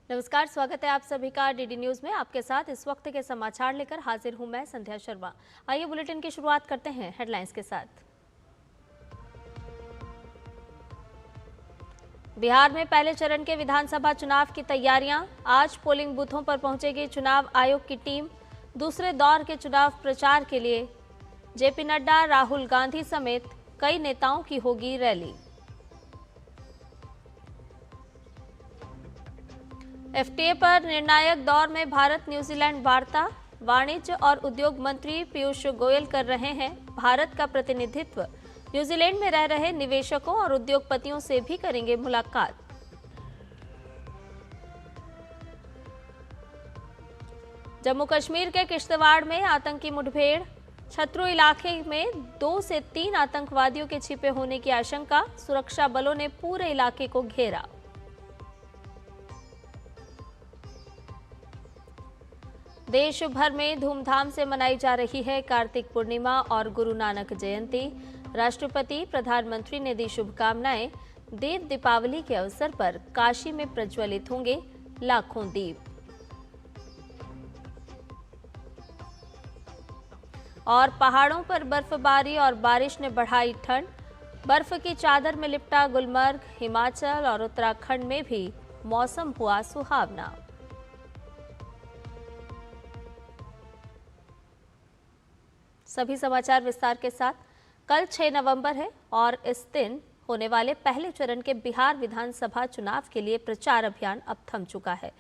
नमस्कार, स्वागत है आप सभी का डीडी न्यूज में। आपके साथ इस वक्त के समाचार लेकर हाजिर हूं मैं संध्या शर्मा। आइए बुलेटिन की शुरुआत करते हैं हेडलाइंस के साथ। बिहार में पहले चरण के विधानसभा चुनाव की तैयारियां। आज पोलिंग बूथों पर पहुंचेगी चुनाव आयोग की टीम। दूसरे दौर के चुनाव प्रचार के लिए जेपी नड्डा, राहुल गांधी समेत कई नेताओं की होगी रैली। एफटीए पर निर्णायक दौर में भारत न्यूजीलैंड वार्ता। वाणिज्य और उद्योग मंत्री पीयूष गोयल कर रहे हैं भारत का प्रतिनिधित्व। न्यूजीलैंड में रह रहे निवेशकों और उद्योगपतियों से भी करेंगे मुलाकात। जम्मू कश्मीर के किश्तवाड़ में आतंकी मुठभेड़। छतरू इलाके में 2 से 3 आतंकवादियों के छिपे होने की आशंका। सुरक्षा बलों ने पूरे इलाके को घेरा। देश भर में धूमधाम से मनाई जा रही है कार्तिक पूर्णिमा और गुरु नानक जयंती। राष्ट्रपति, प्रधानमंत्री ने दी शुभकामनाएं। देव दीपावली के अवसर पर काशी में प्रज्वलित होंगे लाखों दीप। और पहाड़ों पर बर्फबारी और बारिश ने बढ़ाई ठंड। बर्फ की चादर में लिपटा गुलमर्ग। हिमाचल और उत्तराखंड में भी मौसम हुआ सुहावना। सभी समाचार विस्तार के साथ। कल 6 नवंबर है और इस दिन होने वाले पहले चरण के बिहार विधानसभा चुनाव के लिए प्रचार अभियान अब थम चुका है।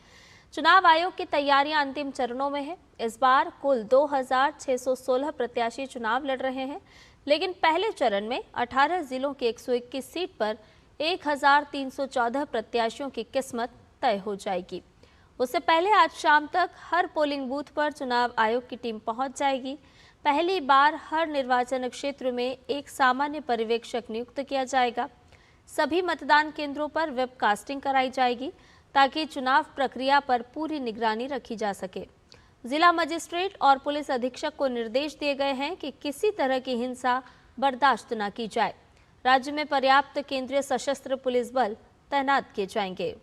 चुनाव आयोग की तैयारियां अंतिम चरणों में है। इस बार कुल 2616 प्रत्याशी चुनाव लड़ रहे हैं, लेकिन पहले चरण में 18 जिलों की 121 सीट पर 1314 प्रत्याशियों की किस्मत तय हो जाएगी। उससे पहले आज शाम तक हर पोलिंग बूथ पर चुनाव आयोग की टीम पहुंच जाएगी। पहली बार हर निर्वाचन क्षेत्र में एक सामान्य पर्यवेक्षक नियुक्त किया जाएगा। सभी मतदान केंद्रों पर वेबकास्टिंग कराई जाएगी ताकि चुनाव प्रक्रिया पर पूरी निगरानी रखी जा सके। जिला मजिस्ट्रेट और पुलिस अधीक्षक को निर्देश दिए गए हैं कि किसी तरह की हिंसा बर्दाश्त न की जाए। राज्य में पर्याप्त केंद्रीय सशस्त्र पुलिस बल तैनात किए जाएंगे।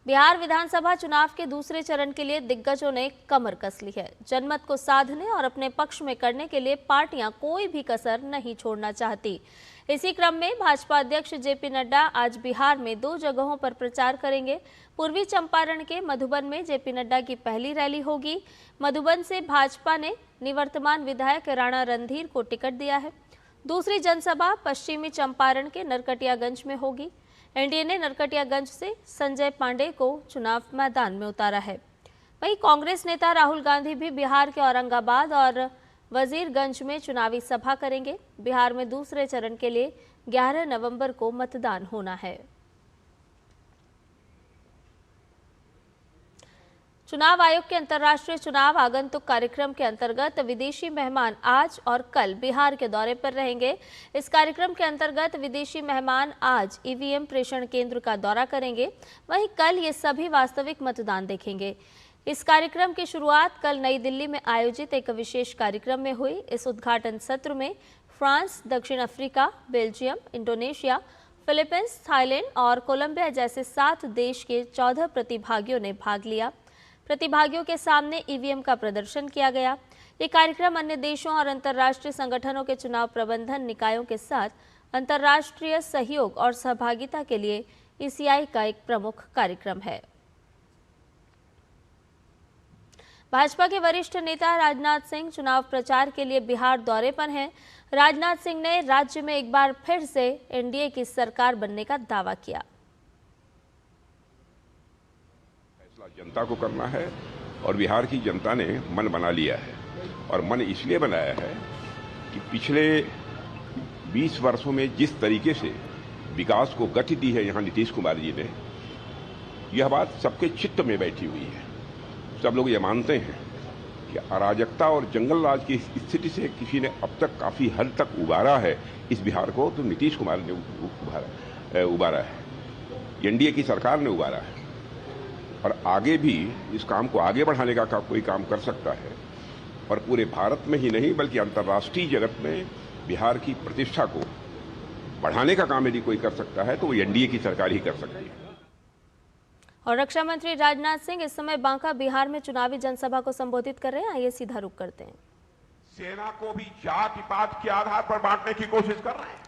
बिहार विधानसभा चुनाव के दूसरे चरण के लिए दिग्गजों ने कमर कस ली है। जनमत को साधने और अपने पक्ष में करने के लिए पार्टियां कोई भी कसर नहीं छोड़ना चाहती। इसी क्रम में भाजपा अध्यक्ष जेपी नड्डा आज बिहार में 2 जगहों पर प्रचार करेंगे। पूर्वी चंपारण के मधुबन में जेपी नड्डा की पहली रैली होगी। मधुबन से भाजपा ने निवर्तमान विधायक राणा रणधीर को टिकट दिया है। दूसरी जनसभा पश्चिमी चंपारण के नरकटियागंज में होगी। एनडीए ने नरकटियागंज से संजय पांडे को चुनाव मैदान में उतारा है। वहीं कांग्रेस नेता राहुल गांधी भी बिहार के औरंगाबाद और वजीरगंज में चुनावी सभा करेंगे। बिहार में दूसरे चरण के लिए 11 नवंबर को मतदान होना है। चुनाव आयोग के अंतर्राष्ट्रीय चुनाव आगंतुक कार्यक्रम के अंतर्गत विदेशी मेहमान आज और कल बिहार के दौरे पर रहेंगे। इस कार्यक्रम के अंतर्गत विदेशी मेहमान आज ईवीएम प्रेषण केंद्र का दौरा करेंगे। वहीं कल ये सभी वास्तविक मतदान देखेंगे। इस कार्यक्रम की शुरुआत कल नई दिल्ली में आयोजित एक विशेष कार्यक्रम में हुई। इस उद्घाटन सत्र में फ्रांस, दक्षिण Africa, Belgium, Indonesia, Philippines, Thailand और कोलंबिया जैसे 7 देश के 14 प्रतिभागियों ने भाग लिया। प्रतिभागियों के सामने ईवीएम का प्रदर्शन किया गया। ये कार्यक्रम अन्य देशों और अंतर्राष्ट्रीय संगठनों के चुनाव प्रबंधन निकायों के साथ अंतर्राष्ट्रीय सहयोग और सहभागिता के लिए ईसीआई का एक प्रमुख कार्यक्रम है। भाजपा के वरिष्ठ नेता राजनाथ सिंह चुनाव प्रचार के लिए बिहार दौरे पर हैं। राजनाथ सिंह ने राज्य में एक बार फिर से एनडीए की सरकार बनने का दावा किया। जनता को करना है और बिहार की जनता ने मन बना लिया है। और मन इसलिए बनाया है कि पिछले 20 वर्षों में जिस तरीके से विकास को गति दी है यहाँ नीतीश कुमार जी ने, यह बात सबके चित्त में बैठी हुई है। सब लोग ये मानते हैं कि अराजकता और जंगल राज की स्थिति से किसी ने अब तक काफी हद तक उबारा है इस बिहार को, तो नीतीश कुमार ने उबारा है, एनडीए की सरकार ने उबारा है। और आगे भी इस काम को आगे बढ़ाने का कोई काम कर सकता है और पूरे भारत में ही नहीं बल्कि अंतर्राष्ट्रीय जगत में बिहार की प्रतिष्ठा को बढ़ाने का काम यदि कोई कर सकता है तो वो एनडीए की सरकार ही कर सकती है। और रक्षा मंत्री राजनाथ सिंह इस समय बांका बिहार में चुनावी जनसभा को संबोधित कर रहे हैं। आइए सीधा रुख करते हैं। सेना को भी जाति पात के आधार पर बांटने की कोशिश कर रहे हैं।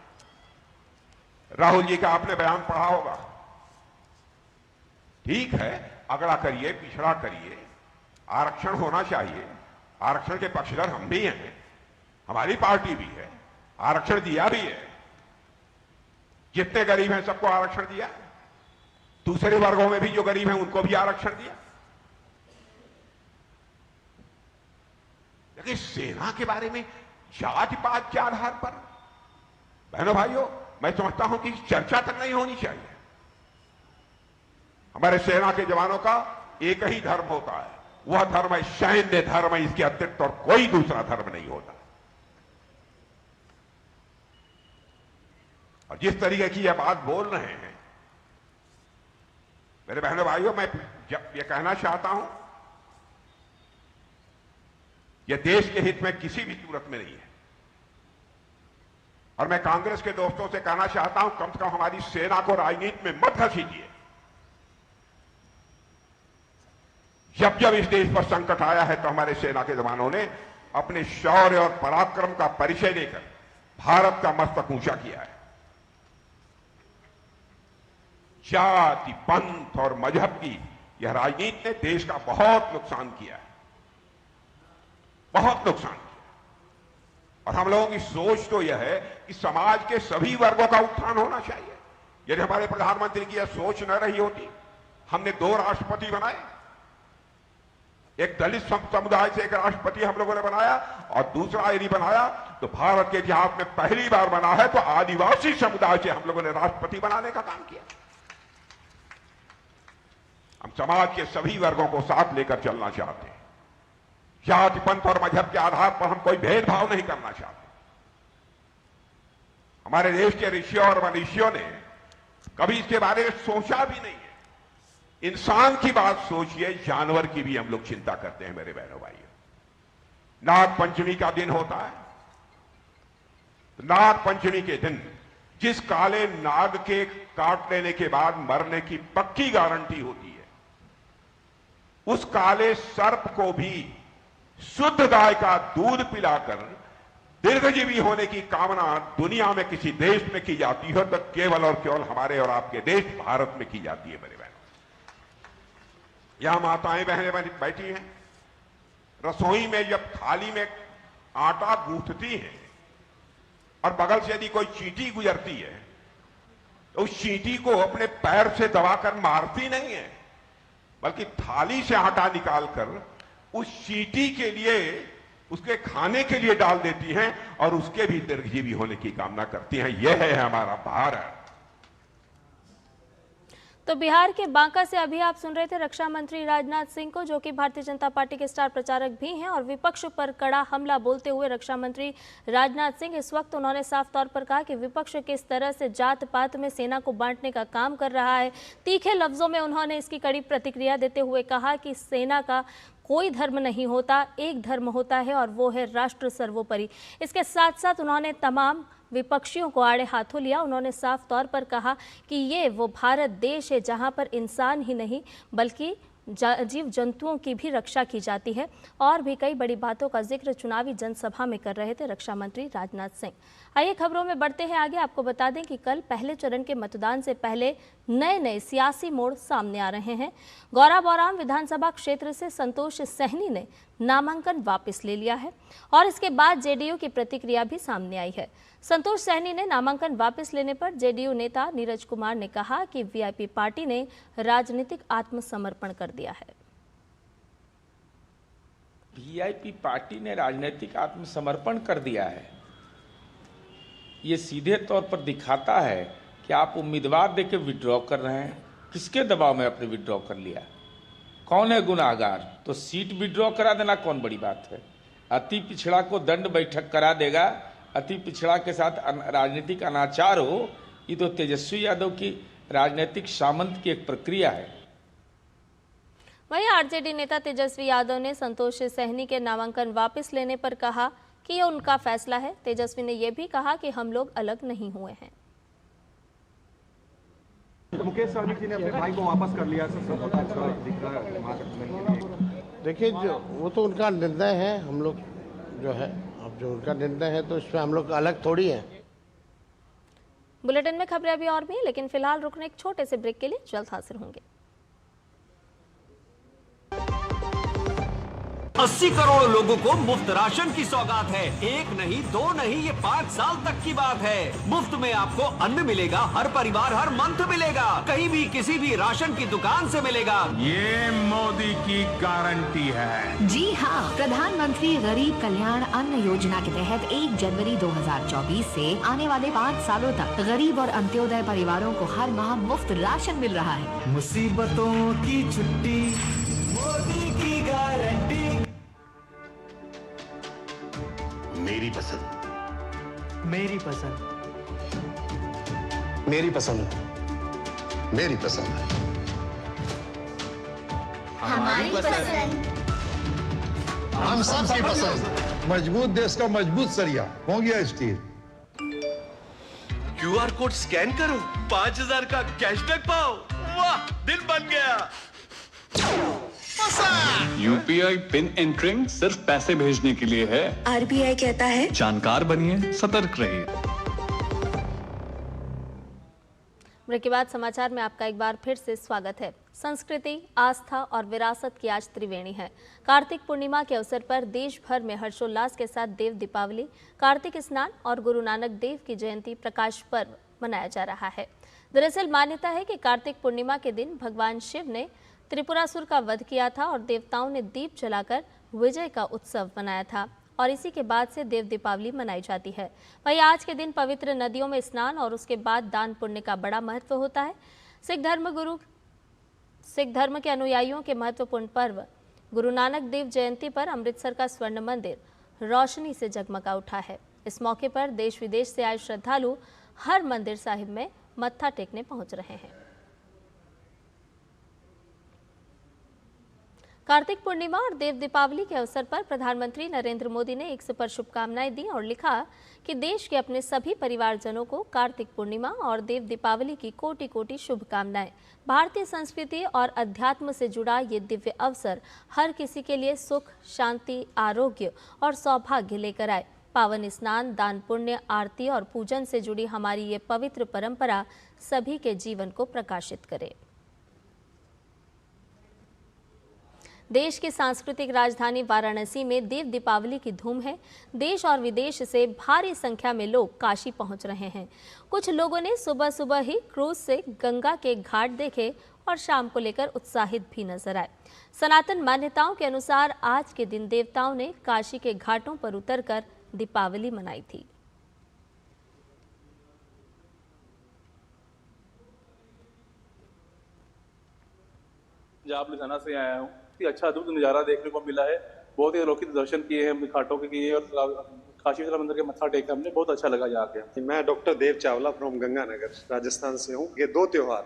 राहुल जी का आपने बयान पढ़ा होगा। ठीक है, अगड़ा करिए, पिछड़ा करिए, आरक्षण होना चाहिए। आरक्षण के पक्षधर हम भी हैं, हमारी पार्टी भी है, आरक्षण दिया भी है। जितने गरीब हैं सबको आरक्षण दिया, दूसरे वर्गों में भी जो गरीब हैं उनको भी आरक्षण दिया। लेकिन सेना के बारे में जाति पात के आधार पर, बहनों भाइयों, मैं समझता हूं कि चर्चा तक नहीं होनी चाहिए। हमारे सेना के जवानों का एक ही धर्म होता है, वह धर्म है सैन्य धर्म है। इसके अतिरिक्त और कोई दूसरा धर्म नहीं होता। और जिस तरीके की यह बात बोल रहे हैं मेरे बहनों भाइयों, मैं ये कहना चाहता हूं, यह देश के हित में किसी भी सूरत में नहीं है। और मैं कांग्रेस के दोस्तों से कहना चाहता हूं, कम से कम हमारी सेना को राजनीति में मत घसीटिए। जब जब इस देश पर संकट आया है तो हमारे सेना के जवानों ने अपने शौर्य और पराक्रम का परिचय देकर भारत का मस्तक ऊंचा किया है। जाति, पंथ और मजहब की यह राजनीति ने देश का बहुत नुकसान किया है, बहुत नुकसान किया। और हम लोगों की सोच तो यह है कि समाज के सभी वर्गों का उत्थान होना चाहिए। यदि हमारे प्रधानमंत्री की यह सोच न रही होती, हमने 2 राष्ट्रपति बनाए, एक दलित समुदाय से एक राष्ट्रपति हम लोगों ने बनाया और दूसरा यदि बनाया तो भारत के इतिहास में पहली बार बना है तो आदिवासी समुदाय से हम लोगों ने राष्ट्रपति बनाने का काम किया। हम समाज के सभी वर्गों को साथ लेकर चलना चाहते हैं। जाति, पंथ और मजहब के आधार पर हम कोई भेदभाव नहीं करना चाहते। हमारे देश के ऋषियों और मनीषियों ने कभी इसके बारे में सोचा भी नहीं है। इंसान की बात सोचिए, जानवर की भी हम लोग चिंता करते हैं। मेरे बहनों भाइयों, नाग पंचमी का दिन होता है। नाग पंचमी के दिन जिस काले नाग के काट लेने के बाद मरने की पक्की गारंटी होती है, उस काले सर्प को भी शुद्ध गाय का दूध पिलाकर दीर्घजीवी होने की कामना दुनिया में किसी देश में की जाती है तो केवल और केवल हमारे और आपके देश भारत में की जाती है। मेरे बहनों, यहां माताएं बहनें बैठी हैं, रसोई में जब थाली में आटा गूंथती हैं और बगल से यदि कोई चींटी गुजरती है तो उस चींटी को अपने पैर से दबाकर मारती नहीं है, बल्कि थाली से आटा निकालकर उस चींटी के लिए, उसके खाने के लिए डाल देती हैं और उसके भी दीर्घजीवी होने की कामना करती हैं। यह है हमारा भारत। तो बिहार के बांका से अभी आप सुन रहे थे रक्षा मंत्री राजनाथ सिंह को, जो कि भारतीय जनता पार्टी के स्टार प्रचारक भी हैं। और विपक्ष पर कड़ा हमला बोलते हुए रक्षा मंत्री राजनाथ सिंह इस वक्त उन्होंने साफ तौर पर कहा कि विपक्ष किस तरह से जात पात में सेना को बांटने का काम कर रहा है। तीखे लफ्जों में उन्होंने इसकी कड़ी प्रतिक्रिया देते हुए कहा कि सेना का कोई धर्म नहीं होता, एक धर्म होता है और वो है राष्ट्र सर्वोपरि। इसके साथ साथ उन्होंने तमाम विपक्षियों को आड़े हाथों लिया। उन्होंने साफ तौर पर कहा कि ये वो भारत देश है जहां पर इंसान ही नहीं बल्कि जीव जंतुओं की भी रक्षा की जाती है। और भी कई बड़ी बातों का जिक्र चुनावी जनसभा में कर रहे थे रक्षा मंत्री राजनाथ सिंह। आइए खबरों में बढ़ते हैं आगे। आपको बता दें कि कल पहले चरण के मतदान से पहले नए सियासी मोड़ सामने आ रहे हैं। गौराबौराम विधानसभा क्षेत्र से संतोष सहनी ने नामांकन वापस ले लिया है और इसके बाद जेडीयू की प्रतिक्रिया भी सामने आई है। संतोष सहनी ने नामांकन वापस लेने पर जेडीयू नेता नीरज कुमार ने कहा कि वीआईपी पार्टी ने राजनीतिक आत्मसमर्पण कर दिया है। वीआईपी पार्टी ने राजनीतिक आत्मसमर्पण कर दिया है। ये सीधे तौर पर दिखाता है कि आप उम्मीदवार देके विड्रॉ कर रहे हैं। किसके दबाव में आपने विड्रॉ कर लिया? कौन है गुनाहगार? तो सीट विड्रॉ करा देना कौन बड़ी बात है? अति पिछड़ा को दंड बैठक करा देगा। अति पिछड़ा के साथ राजनीतिक अनाचार हो, ये तो तेजस्वी यादव की राजनीतिक सामंत की एक प्रक्रिया है। वहीं आरजेडी नेता तेजस्वी यादव ने संतोष सहनी के नामांकन वापस लेने पर कहा कि यह उनका फैसला है। तेजस्वी ने यह भी कहा कि हम लोग अलग नहीं हुए हैं। मुकेश सहनी जी ने अपने भाई को वापस कर लिया, समझौता अच्छा दिख रहा है महागठबंधन के लिए। देखिए, जो वो तो उनका निर्णय है, हम लोग जो है, अब जो उनका निर्णय है तो इसमें हम लोग अलग थोड़ी हैं। बुलेटिन में खबरें अभी और भी, लेकिन फिलहाल रुकने एक छोटे से ब्रेक के लिए जल्द हाजिर होंगे। 80 करोड़ लोगों को मुफ्त राशन की सौगात है। 1 नहीं 2 नहीं, ये 5 साल तक की बात है। मुफ्त में आपको अन्न मिलेगा, हर परिवार हर मंथ मिलेगा, कहीं भी किसी भी राशन की दुकान से मिलेगा। ये मोदी की गारंटी है। जी हाँ, प्रधानमंत्री गरीब कल्याण अन्न योजना के तहत 1 जनवरी 2024 से आने वाले 5 सालों तक गरीब और अंत्योदय परिवारों को हर माह मुफ्त राशन मिल रहा है। मुसीबतों की छुट्टी, मोदी की गारंटी। मेरी पसंद, मेरी पसंद, मेरी पसंद, मेरी पसंद, हमारी पसंद, हम सबकी पसंद। मजबूत देश का मजबूत सरिया हो गया स्टील। QR कोड स्कैन करो, 5000 का कैशबैक पाओ। वाह, दिल बन गया। UPI पिन एंटरिंग सिर्फ पैसे भेजने के लिए है। RBI कहता है जानकार बनिए, सतर्क रहिए। ब्रेक के बाद समाचार में आपका एक बार फिर से स्वागत है। संस्कृति, आस्था और विरासत की आज त्रिवेणी है। कार्तिक पूर्णिमा के अवसर पर देश भर में हर्षोल्लास के साथ देव दीपावली, कार्तिक स्नान और गुरु नानक देव की जयंती प्रकाश पर्व मनाया जा रहा है। दरअसल मान्यता है कि कार्तिक पूर्णिमा के दिन भगवान शिव ने त्रिपुरासुर का वध किया था और देवताओं ने दीप जलाकर विजय का उत्सव मनाया था और इसी के बाद से देव दीपावली मनाई जाती है। वहीं आज के दिन पवित्र नदियों में स्नान और उसके बाद दान पुण्य का बड़ा महत्व होता है। सिख धर्म के अनुयायियों के महत्वपूर्ण पर्व गुरु नानक देव जयंती पर अमृतसर का स्वर्ण मंदिर रोशनी से जगमगा उठा है। इस मौके पर देश विदेश से आए श्रद्धालु हर मंदिर साहिब में मत्था टेकने पहुंच रहे हैं। कार्तिक पूर्णिमा और देव दीपावली के अवसर पर प्रधानमंत्री नरेंद्र मोदी ने एक्स पर शुभकामनाएं दी और लिखा कि देश के अपने सभी परिवारजनों को कार्तिक पूर्णिमा और देव दीपावली की कोटि कोटि शुभकामनाएं। भारतीय संस्कृति और अध्यात्म से जुड़ा ये दिव्य अवसर हर किसी के लिए सुख, शांति, आरोग्य और सौभाग्य लेकर आए। पावन स्नान, दान पुण्य, आरती और पूजन से जुड़ी हमारी ये पवित्र परंपरा सभी के जीवन को प्रकाशित करे। देश की सांस्कृतिक राजधानी वाराणसी में देव दीपावली की धूम है। देश और विदेश से भारी संख्या में लोग काशी पहुंच रहे हैं। कुछ लोगों ने सुबह सुबह ही क्रूज से गंगा के घाट देखे और शाम को लेकर उत्साहित भी नजर आए। सनातन मान्यताओं के अनुसार आज के दिन देवताओं ने काशी के घाटों पर उतरकर दीपावली मनाई थी। पंजाब लुधियाना से आया हूँ। अच्छा अद्भुत नज़ारा देखने को मिला है। बहुत ही अलौकिक दर्शन किए हैं, हमने घाटों के किए और काशी विश्वनाथ मंदिर के मत्था टेका हमने। बहुत अच्छा लगा जाके। मैं डॉक्टर देव चावला फ्रॉम गंगानगर राजस्थान से हूँ। ये 2 त्योहार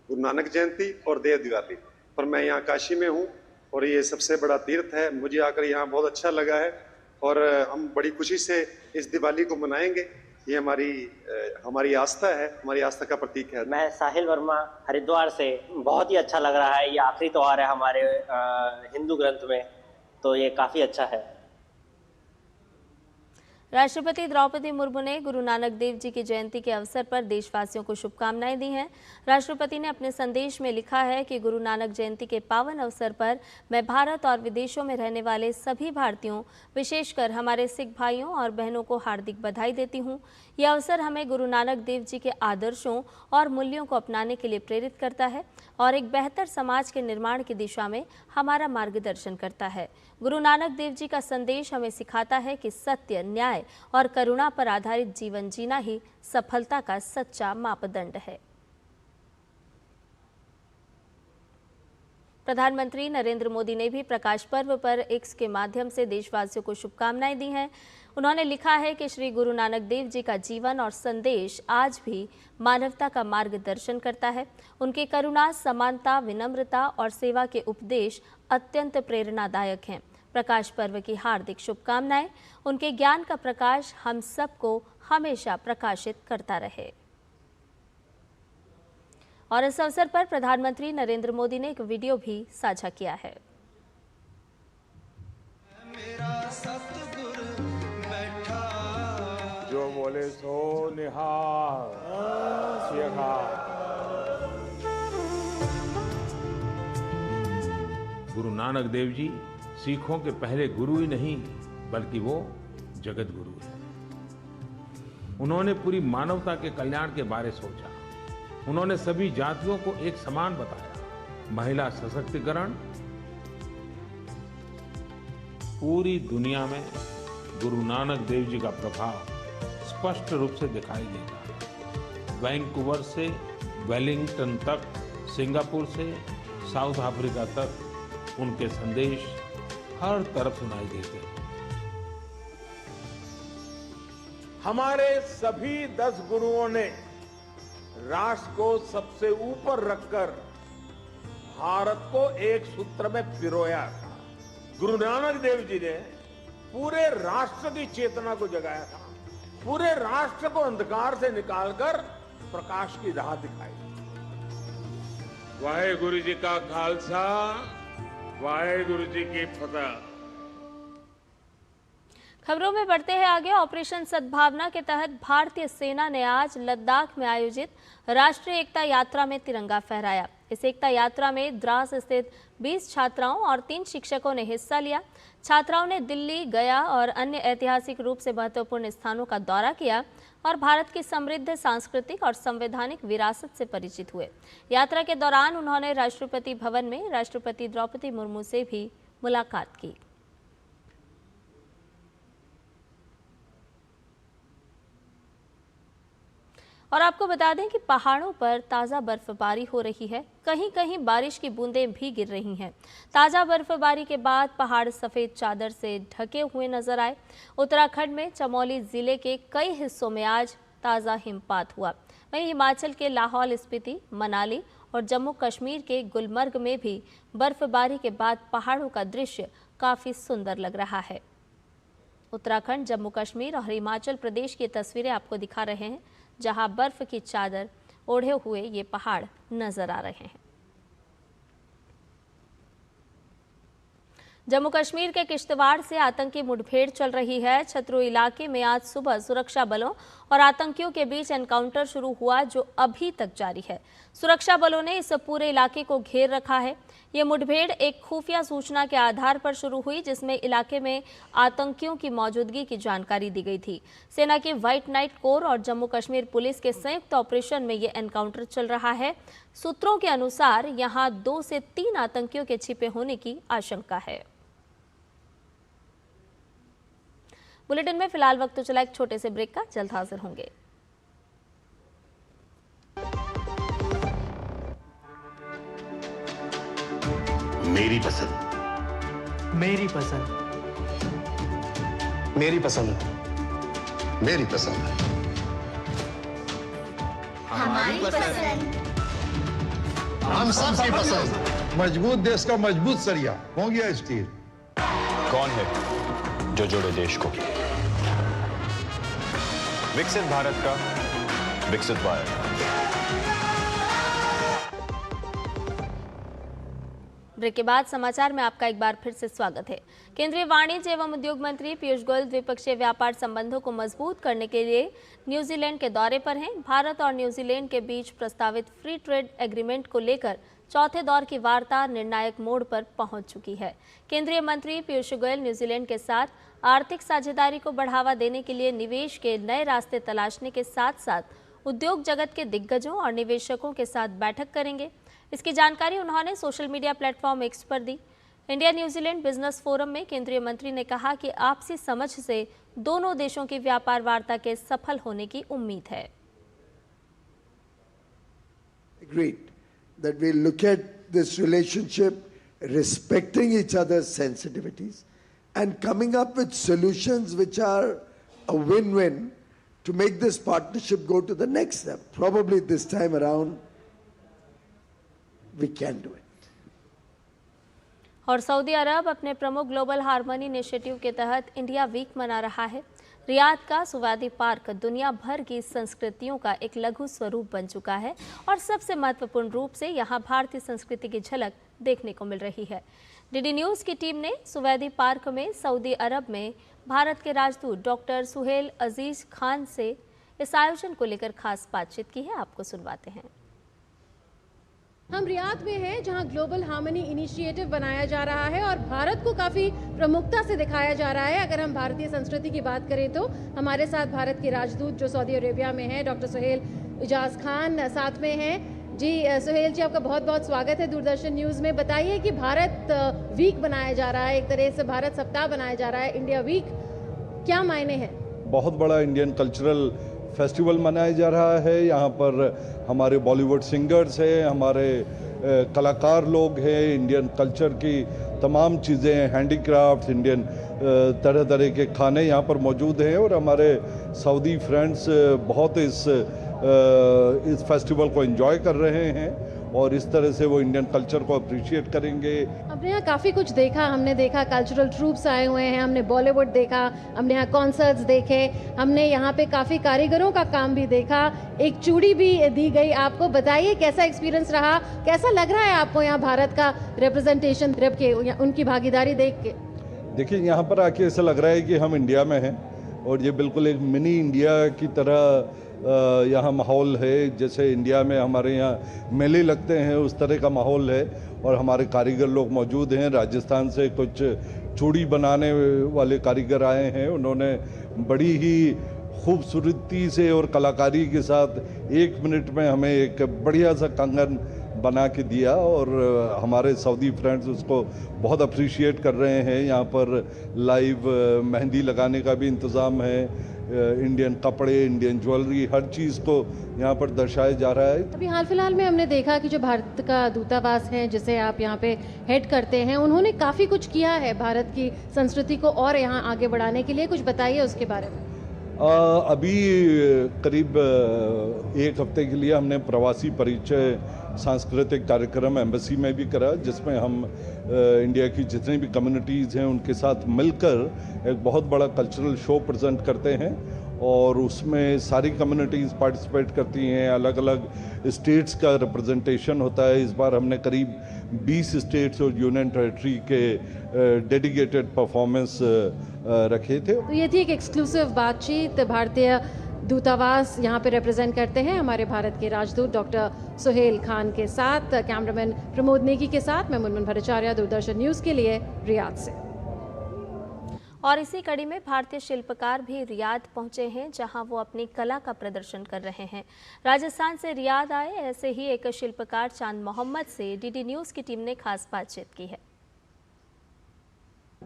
गुरु नानक जयंती और देव दिवाली पर मैं यहाँ काशी में हूँ और ये सबसे बड़ा तीर्थ है। मुझे आकर यहाँ बहुत अच्छा लगा है और हम बड़ी खुशी से इस दिवाली को मनाएंगे। ये हमारी आस्था है, हमारी आस्था का प्रतीक है। मैं साहिल वर्मा हरिद्वार से। बहुत ही अच्छा लग रहा है। ये आखिरी त्योहार है हमारे हिंदू ग्रंथ में, तो ये काफ़ी अच्छा है। राष्ट्रपति द्रौपदी मुर्मू ने गुरु नानक देव जी की जयंती के अवसर पर देशवासियों को शुभकामनाएं दी हैं। राष्ट्रपति ने अपने संदेश में लिखा है कि गुरु नानक जयंती के पावन अवसर पर मैं भारत और विदेशों में रहने वाले सभी भारतीयों, विशेषकर हमारे सिख भाइयों और बहनों को हार्दिक बधाई देती हूं। यह अवसर हमें गुरु नानक देव जी के आदर्शों और मूल्यों को अपनाने के लिए प्रेरित करता है और एक बेहतर समाज के निर्माण की दिशा में हमारा मार्गदर्शन करता है। गुरु नानक देव जी का संदेश हमें सिखाता है कि सत्य, न्याय और करुणा पर आधारित जीवन जीना ही सफलता का सच्चा मापदंड है। प्रधानमंत्री नरेंद्र मोदी ने भी प्रकाश पर्व पर एक्स के माध्यम से देशवासियों को शुभकामनाएं दी हैं। उन्होंने लिखा है कि श्री गुरु नानक देव जी का जीवन और संदेश आज भी मानवता का मार्गदर्शन करता है। उनके करुणा, समानता, विनम्रता और सेवा के उपदेश अत्यंत प्रेरणादायक हैं। प्रकाश पर्व की हार्दिक शुभकामनाएं। उनके ज्ञान का प्रकाश हम सबको हमेशा प्रकाशित करता रहे। और इस अवसर पर प्रधानमंत्री नरेंद्र मोदी ने एक वीडियो भी साझा किया है। जो बोले सो निहाल। गुरु नानक देव जी सिखों के पहले गुरु ही नहीं बल्कि वो जगत गुरु है। उन्होंने पूरी मानवता के कल्याण के बारे सोचा। उन्होंने सभी जातियों को एक समान बताया। महिला सशक्तिकरण, पूरी दुनिया में गुरु नानक देव जी का प्रभाव स्पष्ट रूप से दिखाई देता है। वैंकूवर से वेलिंगटन तक, सिंगापुर से साउथ अफ्रीका तक उनके संदेश हर तरफ सुनाई देते हैं। हमारे सभी 10 गुरुओं ने राष्ट्र को सबसे ऊपर रखकर भारत को एक सूत्र में पिरोया था। गुरु नानक देव जी ने पूरे राष्ट्र की चेतना को जगाया था। पूरे राष्ट्र को अंधकार से निकालकर प्रकाश की राह दिखाई। वाहेगुरु जी का खालसा, वाहेगुरु जी की फतह। खबरों में बढ़ते हैं आगे। ऑपरेशन सद्भावना के तहत भारतीय सेना ने आज लद्दाख में आयोजित राष्ट्रीय एकता यात्रा में तिरंगा फहराया। इस एकता यात्रा में द्रास स्थित 20 छात्राओं और 3 शिक्षकों ने हिस्सा लिया। छात्राओं ने दिल्ली, गया और अन्य ऐतिहासिक रूप से महत्वपूर्ण स्थानों का दौरा किया और भारत की समृद्ध सांस्कृतिक और संवैधानिक विरासत से परिचित हुए। यात्रा के दौरान उन्होंने राष्ट्रपति भवन में राष्ट्रपति द्रौपदी मुर्मू से भी मुलाकात की। और आपको बता दें कि पहाड़ों पर ताज़ा बर्फबारी हो रही है। कहीं कहीं बारिश की बूंदें भी गिर रही हैं। ताज़ा बर्फबारी के बाद पहाड़ सफ़ेद चादर से ढके हुए नजर आए। उत्तराखंड में चमोली ज़िले के कई हिस्सों में आज ताज़ा हिमपात हुआ। वहीं हिमाचल के लाहौल स्पीति, मनाली और जम्मू कश्मीर के गुलमर्ग में भी बर्फबारी के बाद पहाड़ों का दृश्य काफ़ी सुंदर लग रहा है। उत्तराखंड, जम्मू कश्मीर और हिमाचल प्रदेश की तस्वीरें आपको दिखा रहे हैं, जहां बर्फ की चादर ओढ़े हुए ये पहाड़ नजर आ रहे हैं। जम्मू कश्मीर के किश्तवाड़ से आतंकी मुठभेड़ चल रही है। छतरू इलाके में आज सुबह सुरक्षा बलों और आतंकियों के बीच एनकाउंटर शुरू हुआ, जो अभी तक जारी है। सुरक्षा बलों ने इस पूरे इलाके को घेर रखा है। ये मुठभेड़ एक खुफिया सूचना के आधार पर शुरू हुई, जिसमें इलाके में आतंकियों की मौजूदगी की जानकारी दी गई थी। सेना की व्हाइट नाइट कोर और जम्मू कश्मीर पुलिस के संयुक्त ऑपरेशन में ये एनकाउंटर चल रहा है। सूत्रों के अनुसार यहाँ 2 से 3 आतंकियों के छिपे होने की आशंका है। बुलेटिन में फिलहाल वक्त तो चला एक छोटे से ब्रेक का, जल्द हाजिर होंगे। मेरी पसंद, मेरी पसंद, मेरी पसंद, मेरी पसंद, हमारी पसंद, हम सबकी पसंद। मजबूत देश का मजबूत सरिया हो गया स्टील। कौन है जो जोड़े देश को? विकसित भारत का विकसित भारत। ब्रेक के बाद समाचार में आपका एक बार फिर से स्वागत है। केंद्रीय वाणिज्य एवं उद्योग मंत्री पीयूष गोयल द्विपक्षीय व्यापार संबंधों को मजबूत करने के लिए न्यूजीलैंड के दौरे पर हैं। भारत और न्यूजीलैंड के बीच प्रस्तावित फ्री ट्रेड एग्रीमेंट को लेकर चौथे दौर की वार्ता निर्णायक मोड़ पर पहुंच चुकी है। केंद्रीय मंत्री पीयूष गोयल न्यूजीलैंड के साथ आर्थिक साझेदारी को बढ़ावा देने के लिए निवेश के नए रास्ते तलाशने के साथ साथ उद्योग जगत के दिग्गजों और निवेशकों के साथ बैठक करेंगे। इसकी जानकारी उन्होंने सोशल मीडिया प्लेटफॉर्म एक्स पर दी। इंडिया न्यूजीलैंड बिजनेस फोरम में केंद्रीय मंत्री ने कहा कि आपसी समझ से दोनों देशों की व्यापार वार्ता के सफल होने की उम्मीद है। Agreed that we look at this relationship respecting each other's sensitivities, and coming up with solutions which are a win-win to make this partnership go to the next step. Probably this time around, we can do it. और Saudi अरब अपने प्रमुख global harmony initiative के तहत India week मना रहा है। Riyadh का Subedi park दुनिया भर की संस्कृतियों का एक लघु स्वरूप बन चुका है और सबसे महत्वपूर्ण रूप से यहाँ भारतीय संस्कृति की झलक देखने को मिल रही है। डीडी न्यूज़ की टीम ने सुवेदी पार्क में सऊदी अरब में भारत के राजदूत डॉक्टर सुहेल अजीज खान से इस आयोजन को लेकर खास बातचीत की है। आपको सुनवाते हैं। हम रियाद में हैं जहां ग्लोबल हार्मनी इनिशिएटिव बनाया जा रहा है और भारत को काफ़ी प्रमुखता से दिखाया जा रहा है। अगर हम भारतीय संस्कृति की बात करें तो हमारे साथ भारत के राजदूत जो सऊदी अरेबिया में हैं डॉक्टर सुहेल इजाज़ खान साथ में हैं। जी सुहेल जी, आपका बहुत बहुत स्वागत है दूरदर्शन न्यूज़ में। बताइए कि भारत वीक बनाया जा रहा है, एक तरह से भारत सप्ताह बनाया जा रहा है, इंडिया वीक, क्या मायने हैं? बहुत बड़ा इंडियन कल्चरल फेस्टिवल मनाया जा रहा है। यहाँ पर हमारे बॉलीवुड सिंगर्स हैं, हमारे कलाकार लोग हैं, इंडियन कल्चर की तमाम चीज़ें, हैंडीक्राफ्ट्स, इंडियन तरह तरह के खाने यहाँ पर मौजूद हैं और हमारे सऊदी फ्रेंड्स बहुत इस फेस्टिवल को एंजॉय कर रहे हैं और इस तरह से वो इंडियन कल्चर को अप्रिशिएट करेंगे। हमने यहाँ काफ़ी कुछ देखा, हमने देखा कल्चरल ट्रूप्स आए हुए हैं, हमने बॉलीवुड देखा, हमने यहाँ कॉन्सर्ट्स देखे, हमने यहाँ पे काफ़ी कारीगरों का काम भी देखा, एक चूड़ी भी दी गई आपको। बताइए कैसा एक्सपीरियंस रहा, कैसा लग रहा है आपको यहाँ भारत का रिप्रेजेंटेशन रब के उनकी भागीदारी देख के? देखिए, यहाँ पर आके ऐसा लग रहा है कि हम इंडिया में हैं और ये बिल्कुल एक मिनी इंडिया की तरह यहाँ माहौल है। जैसे इंडिया में हमारे यहाँ मेले लगते हैं उस तरह का माहौल है और हमारे कारीगर लोग मौजूद हैं। राजस्थान से कुछ चूड़ी बनाने वाले कारीगर आए हैं, उन्होंने बड़ी ही खूबसूरती से और कलाकारी के साथ 1 मिनट में हमें एक बढ़िया सा कंगन बना के दिया और हमारे सऊदी फ्रेंड्स उसको बहुत अप्रिशिएट कर रहे हैं। यहाँ पर लाइव मेहंदी लगाने का भी इंतज़ाम है, इंडियन कपड़े, इंडियन ज्वेलरी, हर चीज़ को यहाँ पर दर्शाया जा रहा है। अभी हाल फिलहाल में हमने देखा कि जो भारत का दूतावास है जिसे आप यहाँ पे हेड करते हैं, उन्होंने काफ़ी कुछ किया है भारत की संस्कृति को और यहाँ आगे बढ़ाने के लिए, कुछ बताइए उसके बारे में। अभी करीब 1 हफ्ते के लिए हमने प्रवासी परिचय सांस्कृतिक कार्यक्रम एम्बेसी में भी करा, जिसमें हम इंडिया की जितनी भी कम्युनिटीज़ हैं उनके साथ मिलकर एक बहुत बड़ा कल्चरल शो प्रेजेंट करते हैं और उसमें सारी कम्युनिटीज़ पार्टिसिपेट करती हैं। अलग अलग स्टेट्स का रिप्रेजेंटेशन होता है। इस बार हमने करीब 20 स्टेट्स और यूनियन टेरिटरी के डेडिकेटेड परफॉर्मेंस रखे थे। तो ये थी एक एक्सक्लूसिव बातचीत। भारतीय दूतावास यहाँ पे रिप्रेजेंट करते हैं हमारे भारत के राजदूत डॉक्टर सुहेल खान के साथ। कैमरामैन प्रमोद नेगी के साथ मैं मुनमुन भट्टाचार्य, दूरदर्शन न्यूज़ के लिए रियाद से। और इसी कड़ी में भारतीय शिल्पकार भी रियाद पहुंचे हैं, जहां वो अपनी कला का प्रदर्शन कर रहे हैं। राजस्थान से रियाद आए ऐसे ही एक शिल्पकार चांद मोहम्मद से डीडी न्यूज़ की टीम ने खास बातचीत की है।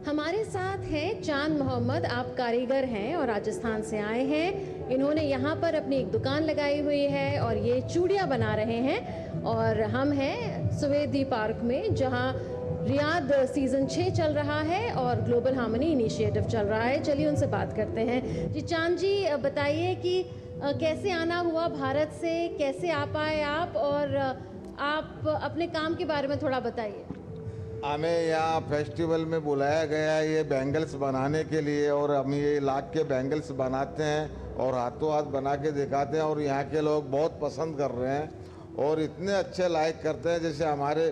हमारे साथ हैं चांद मोहम्मद, आप कारीगर हैं और राजस्थान से आए हैं। इन्होंने यहाँ पर अपनी एक दुकान लगाई हुई है और ये चूड़ियाँ बना रहे हैं और हम हैं सुवेदी पार्क में, जहाँ रियाद सीज़न 6 चल रहा है और ग्लोबल हार्मनी इनिशिएटिव चल रहा है। चलिए उनसे बात करते हैं। जी चांद जी, बताइए कि कैसे आना हुआ भारत से, कैसे आ पाए आप, और आप अपने काम के बारे में थोड़ा बताइए। हमें यहाँ फेस्टिवल में बुलाया गया है ये बैंगल्स बनाने के लिए और हम ये लाख के बैंगल्स बनाते हैं और हाथों हाथ बना के दिखाते हैं और यहाँ के लोग बहुत पसंद कर रहे हैं और इतने अच्छे लाइक करते हैं। जैसे हमारे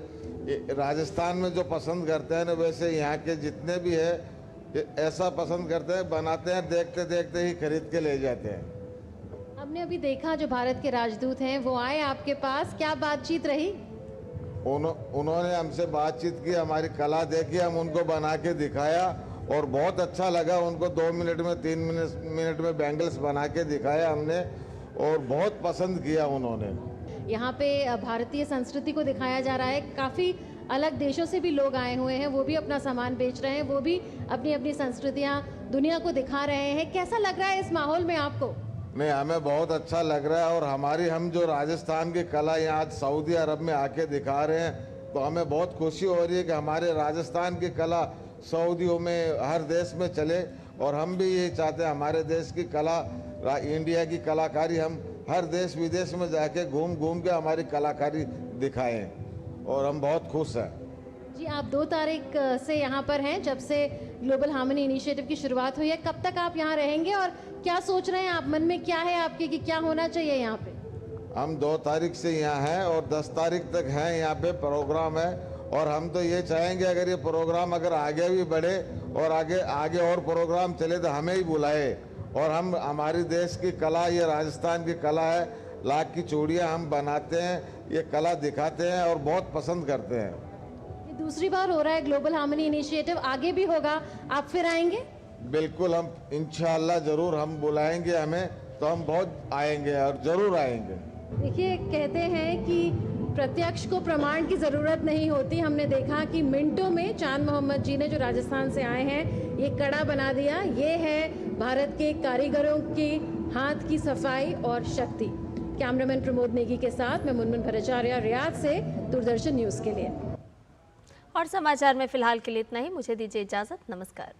राजस्थान में जो पसंद करते हैं ना, वैसे यहाँ के जितने भी है ऐसा पसंद करते हैं, बनाते हैं, देखते देखते ही खरीद के ले जाते हैं। हमने अभी देखा जो भारत के राजदूत हैं वो आए आपके पास, क्या बातचीत रही? उन्होंने हमसे बातचीत की, हमारी कला देखी, हम उनको बना के दिखाया और बहुत अच्छा लगा उनको। 2 मिनट में 3 मिनट में बैंगल्स बना के दिखाया हमने और बहुत पसंद किया उन्होंने। यहाँ पे भारतीय संस्कृति को दिखाया जा रहा है, काफ़ी अलग देशों से भी लोग आए हुए हैं, वो भी अपना सामान बेच रहे हैं, वो भी अपनी अपनी संस्कृतियाँ दुनिया को दिखा रहे हैं। कैसा लग रहा है इस माहौल में आपको? नहीं, हमें बहुत अच्छा लग रहा है और हम जो राजस्थान की कला यहाँ आज सऊदी अरब में आके दिखा रहे हैं, तो हमें बहुत खुशी हो रही है कि हमारे राजस्थान की कला सऊदियों में हर देश में चले, और हम भी ये चाहते हैं हमारे देश की कला, इंडिया की कलाकारी हम हर देश विदेश में जाके घूम घूम के हमारी कलाकारी दिखाएं, और हम बहुत खुश हैं। जी, आप 2 तारीख से यहाँ पर हैं, जब से ग्लोबल हार्मनी इनिशिएटिव की शुरुआत हुई है। कब तक आप यहाँ रहेंगे और क्या सोच रहे हैं आप, मन में क्या है आपके कि क्या होना चाहिए यहाँ पे? हम 2 तारीख से यहाँ हैं और 10 तारीख तक हैं, यहाँ पे प्रोग्राम है, और हम तो ये चाहेंगे अगर ये प्रोग्राम अगर आगे भी बढ़े और आगे और प्रोग्राम चले तो हमें ही बुलाए, और हम हमारी देश की कला, ये राजस्थान की कला है, लाख की चूड़ियाँ हम बनाते हैं, ये कला दिखाते हैं और बहुत पसंद करते हैं। ये दूसरी बार हो रहा है ग्लोबल हार्मनी इनिशिएटिव, आगे भी होगा, आप फिर आएंगे? बिल्कुल, हम इंशाल्लाह जरूर, हम बुलाएंगे हमें तो हम बहुत आएंगे और जरूर आएंगे। देखिए, कहते हैं कि प्रत्यक्ष को प्रमाण की ज़रूरत नहीं होती। हमने देखा कि मिनटों में चांद मोहम्मद जी ने, जो राजस्थान से आए हैं, ये कड़ा बना दिया। ये है भारत के कारीगरों के हाथ की सफाई और शक्ति। कैमरामैन प्रमोद नेगी के साथ मैं मुनमुन भट्टाचार्य, रियाद से, दूरदर्शन न्यूज़ के लिए। और समाचार में फिलहाल के लिए इतना ही। मुझे दीजिए इजाज़त। नमस्कार।